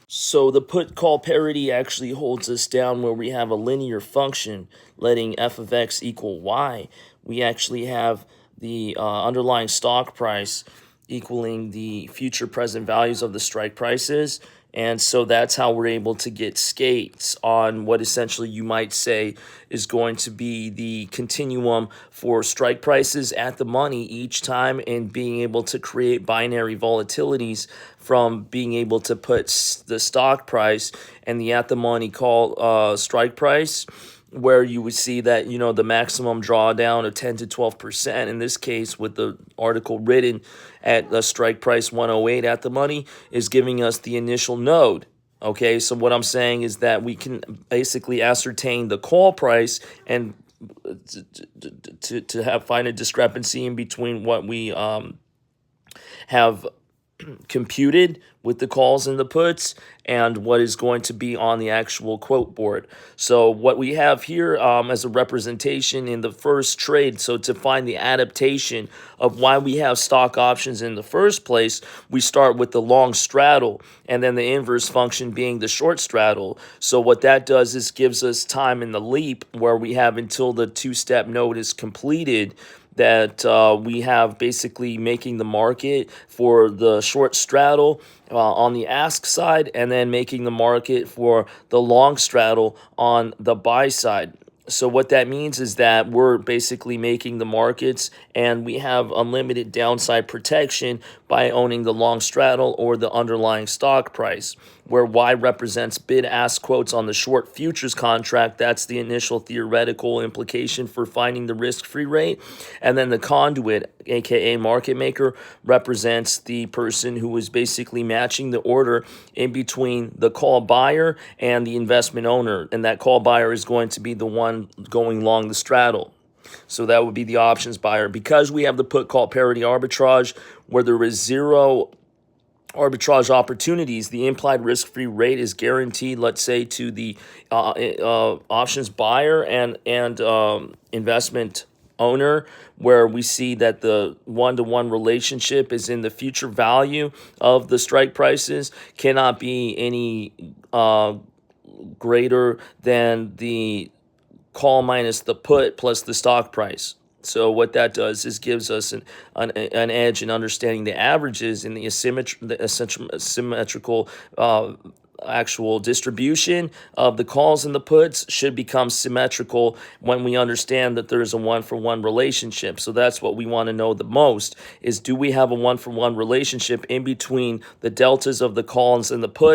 So the put call parity actually holds us down where we have a linear function letting f of x equal y. We actually have the underlying stock price equaling the future present values of the strike prices. And so that's how we're able to get skates on what essentially you might say is going to be the continuum for strike prices at the money each time, and being able to create binary volatilities from being able to put the stock price and the at the money call strike price, where you would see that the maximum drawdown of 10 to 12% in this case with the article written at the strike price 108 at the money is giving us the initial node. Okay, so what I'm saying is that we can basically ascertain the call price and to have find a discrepancy in between what we have computed with the calls and the puts and what is going to be on the actual quote board. So what we have here as a representation in the first trade, so to find the adaptation of why we have stock options in the first place, we start with the long straddle and then the inverse function being the short straddle. So what that does is gives us time in the leap where we have until the two-step node is completed, that we have basically making the market for the short straddle on the ask side, and then making the market for the long straddle on the buy side. So what that means is that we're basically making the markets, and we have unlimited downside protection by owning the long straddle or the underlying stock price, where Y represents bid-ask quotes on the short futures contract. That's the initial theoretical implication for finding the risk-free rate. And then the conduit, aka market maker, represents the person who is basically matching the order in between the call buyer and the investment owner. And that call buyer is going to be the one going long the straddle. So that would be the options buyer. Because we have the put call parity arbitrage where there is zero arbitrage opportunities, the implied risk-free rate is guaranteed, let's say, to the options buyer and investment owner, where we see that the one-to-one relationship is in the future value of the strike prices cannot be any greater than the call minus the put plus the stock price. So what that does is gives us an edge in understanding the averages in the asymmetrical actual distribution of the calls and the puts should become symmetrical when we understand that there is a one-for-one relationship. So that's what we want to know the most, is do we have a one-for-one relationship in between the deltas of the calls and the put